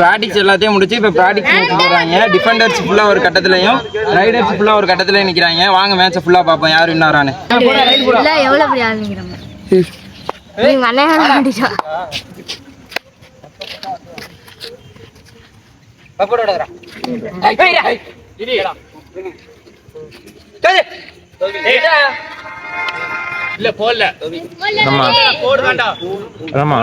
Practice எல்லாத்தையும் முடிச்சு இப்போ ப்ராக்டிஸ் போடுறாங்க. டிஃபெண்டர்ஸ் ஃபுல்லாக ஒரு கட்டத்துலையும் ரைடர்ஸ் ஃபுல்லாக ஒரு கட்டத்துலையும் நிற்கிறாங்க. வாங்க மேட்சை ஃபுல்லாக பார்ப்போம் யார் வின்னாரான்னு. எவ்வளோ பெரிய ஆள் நிற்கிறாங்க இல்ல போடல போடு வேண்டாம் ஆமா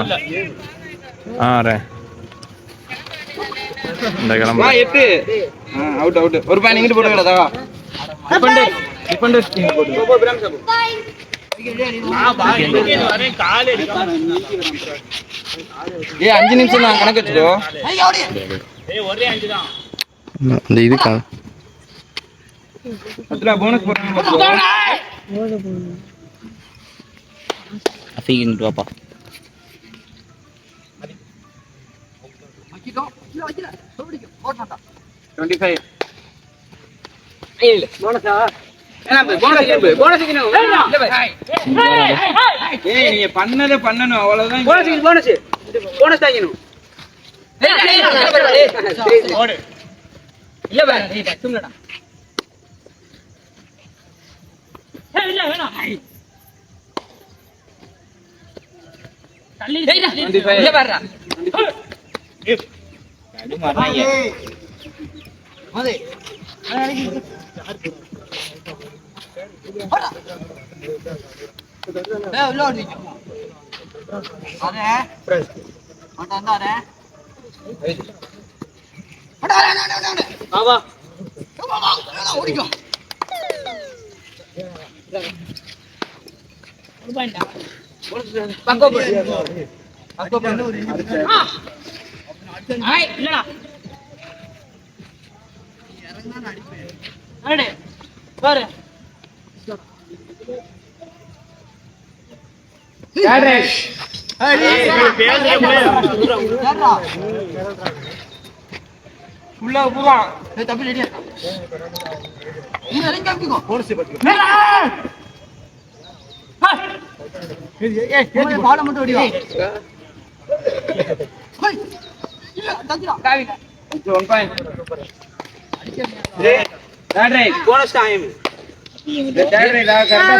இந்த கிளம்பு 8 அவுட் அவுட் ஒரு பாயிண்ட் இங்கிட்டு போட்டு கிடதா டிஃபெண்டர்ஸ் டீம் போட்டு ஏ 5 நிமிஷம் நான் கணக்கு வச்சுக்கோ. ஒரே 5 தான் இந்த இதுக்கா அதுல போனஸ் போறாங்க பாத்துக்கோ. அஃபீகிங் வாப்பா 25 ஏய் போனஸா போனஸ் ஏய் நீங்க பண்ணணும் அவ்வளவுதான். போனஸ் தாங்கணும் ஓடு இல்ல பா சும்மாடா இல்ல வேணாம் தள்ளி இல்ல பாருடா அடி மாறாங்க மதே போடா டேய் உள்ள ஓடி அரே பிரஸ் மாட்டா அரே வா வா ஓடிக்கோ ஒரு பாயிண்டா பக்கோ போடு ஐ இல்லடா இறங்கனா அடிப்பேன் அடே பாரு கேட்ரேஷ் உள்ள பூரா தப்பி ரெடியா இங்க ரெங்க காமிக்கோ போனஸ் பாத்துக்கோ ஏய் பால மட்டும் ஓடிவா ஹை இல்ல தஞ்சிரா காவில 1 பாயிண்ட் ஏய் கேட்ரே போனஸ் டைம் கேட்ரே லா கரெக்ட்டா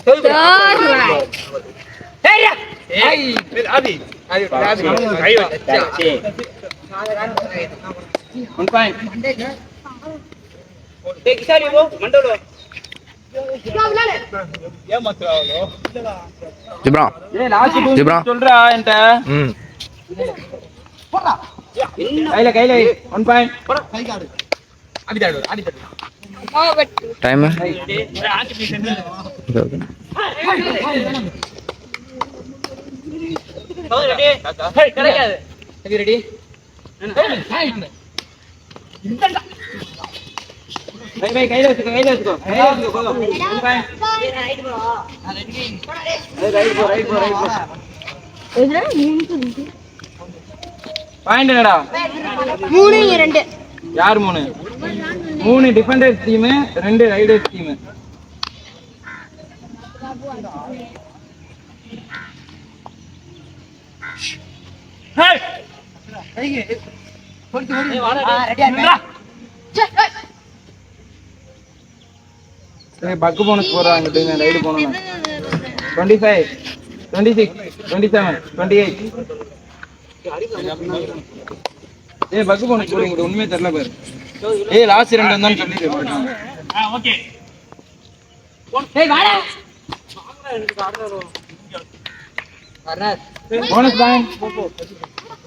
சொல்றா என்கிட்ட கையில 1 பாயிண்ட் டைம் ரெடி கையில வச்சுக்கோ பாயிண்ட் என்னடா 3-2 யார் 3 டிஃபெண்டர்ஸ் டீம் 2 ரைடர்ஸ் டீம். பக்கு போனஸ் போடுறாங்க ரைடு போனோம் 25 26 27 28 ஏய் பக்கு போனஸ் போடுங்க உண்மையே தெரியல பாரு. ஏய் லாஸ்ட் 2 வந்தான்னு சொல்லிடு. ஓகே ஏய் வாடா போனஸ் பாயிண்ட்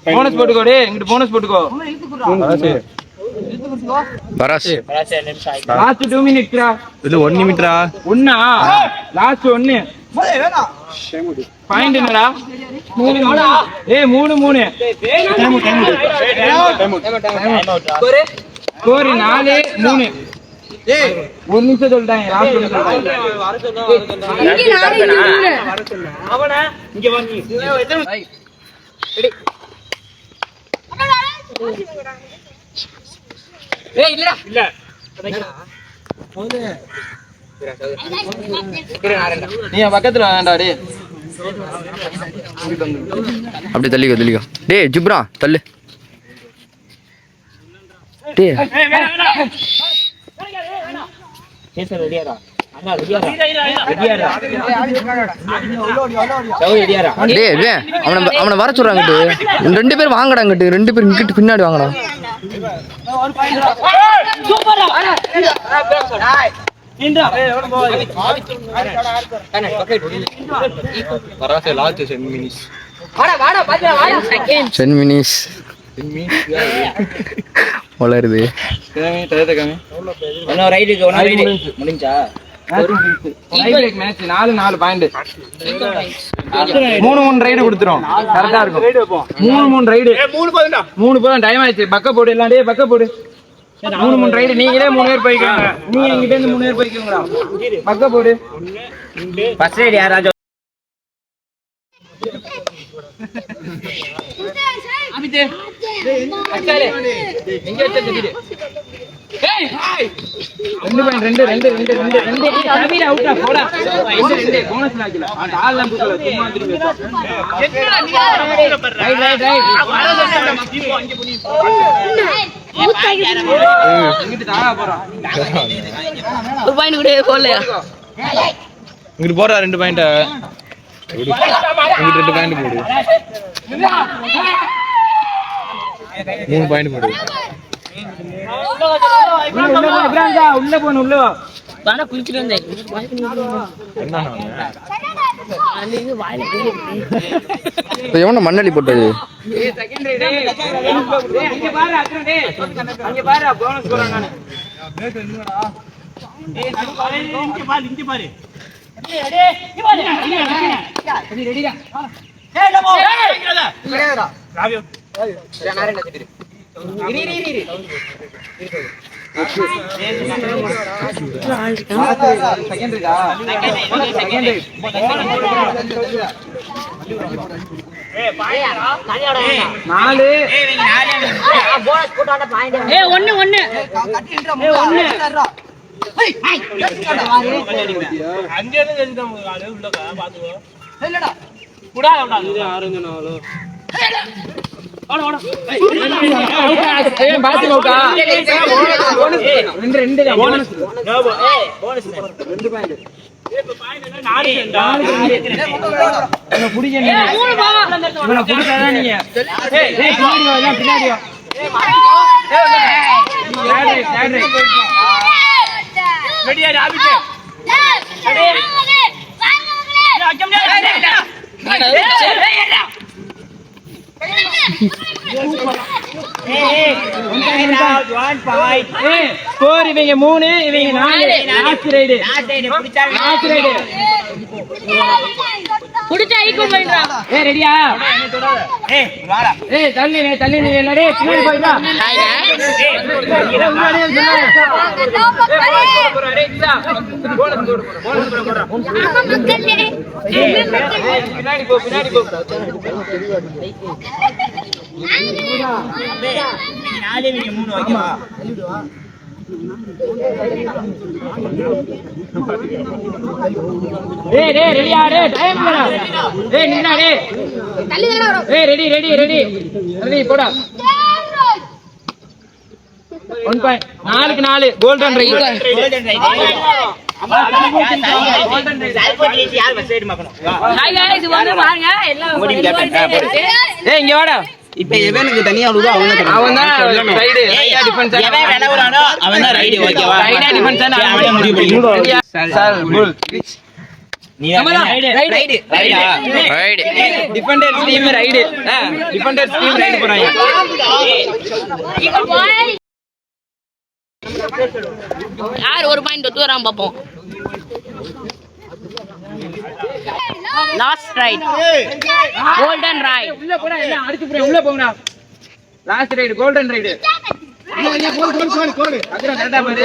போனஸ் போட்டுக்கோ டேய் இங்க போனஸ் போட்டுக்கோ பராஸ் லாஸ்ட் 2 மினிட்ஸ்டா இது 1 நிமிட்ரா ஒண்ணா லாஸ்ட் 1 பாயிண்ட் என்னடா 3 ஏய் 3 ஸ்கோர் 4-3 ஏய் 1 நிமிஷம் சொல்லிட்டாங்க லாஸ்ட் 1 சொல்லிட்டாங்க அவனா இங்க வா நீ ரெடி ஏய் இல்லடா இல்ல நீ பக்கத்துல வேண்டா டேய் அப்படி தள்ளிக்கோ. டேய் ஜிப்ரா தள்ளு. டேய் அவனை வர சொல்றாங்கட்டு. 2 பேர் வாங்கடாங்கட்டு. 2 பேர் இங்கிட்டு பின்னாடி வாங்கடா. வளருது. மேட்ச் 4 பாயிண்ட் 3 ரைடு கொடுத்துரும். கரெக்டா இருக்கும். 3 ரைடு 3 போதும். டைம் ஆயிடுச்சு. பக்க போடு எல்லாம். டேய் பக்க போடு. 3 ரைடு. நீங்களே 3 பேர் போய்க்கோங்க. நீங்க எங்கிட்ட இருந்து 3 பேர் போய்க்கோங்கடா. பக்க போடு. ஃபர்ஸ்ட் ரைடு யார் ராஜா? அபிதே அச்சாலே எங்க வச்சிருக்கீங்க? ஏய் ஹாய் 2 பாயிண்ட் 2 கபீர் அவுட்டா போடா. 2 போனஸ் ஆகல. அந்த ஆளலாம் தூக்கல. சும்மா திரும்பி என்னடா நீ ரைட் இங்கிட்டு தாரா போறோம். ஒரு பாயிண்ட் கூட போடலையா? இங்கிட்டு போறா 2 பாயிண்ட். இங்கிட்டு 2 பாயிண்ட் போடு. 3 பாயிண்ட் போடு. உள்ள போன உள்ள வா. தான குளிச்சிட்டு வந்தேன். எவன மண்ணலி போட்டது? ஏய் செகண்ட் ரைட். இங்க பாரு அக்கற டேய். அங்க பாரு போனஸ் போறேன் நானு. ஏய் இங்க பாரு. ரெடிடா. ஏய் நம்ம ரெடிடா. ராவியோ. நான் ரெண்டு திரு. இரி. செகண்ட் ரைடா. Second raid. ஏய் பாயிரா. தனியாடா. 4. ஏய் நீங்க 4 போனஸ் போட்டாட பாயிண்ட். ஏய் 1 கட்டி நின்றா. ஏய் 1 ஏய் ஹாய் கட்டிடா வாரு. அங்க இருந்து தெரிஞ்சோம் ஆளு உள்ளக்கா பாத்துக்கோ. இல்லடா. புடா அவடா. இது 6 நாளோ. ஓட. ஏய் பாத்து நோக்கா. போனஸ் 2 தான் போனஸ். ஏய் போனஸ் 2 பாயிண்ட். ஏய் பாயிண்ட் என்ன 4 என்ன புடிங்க நீ. 3 பா. இவன புடிச்சதா நீங்க. ஏய் பின்னாடி வா. ஏய் மாட்டிக்கோ. ஏய் தேர்ட் ரைட். ரெடியா ராபிட்டே. ரெடி. அக்கம் ஸ்கோர் இவங்க 3 இவங்க 4. லாஸ்ட் ரைடு புடிச்சா ஈக்குவல் பண்ணிடா. ஏய் ரெடியா? ஏய் வாடா. ஏய் தள்ளி நீ எல்லாரே பின்னாடி போய்டா. பின்னாடி போ. நாளே நீங்க 3 வைக்கவா? ஏய் ரெடியா? டைம் இல்லடா. ஏய் நின்னா டேய். தள்ளி தான வரோம். ஏய் ரெடி போடா. 1 பாயிண்ட். 4க்கு 4 கோல்டன் ரைட். ஹாய் गाइस வந்து பாருங்க எல்லாம். ஏய் இங்க வாடா. இப்ப எவனுக்கு தனியா விடுதோ அவன் தான் ரைடு ரைடா டிஃபென்ஸ் எவன் விளையாடுறானோ அவன் தான் ரைடு ஓகேவா ரைடா டிஃபென்ஸ் அவனே முடிவு பண்ணிக்கோ சார் புல் நீ raid raid. Defenders team raid. Defenders team raid போறாங்க. யார் ஒரு பாயிண்ட் தொட்டு வராம பாப்போம். Last raid golden raid. உள்ள போடா. எல்லாம் அடிச்சு போடு. உள்ள போங்கடா. Last raid golden raid. கோல் அப்புறம் கரெக்ட்டா பாரு.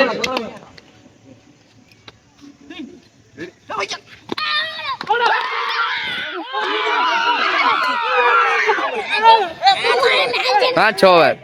Match over.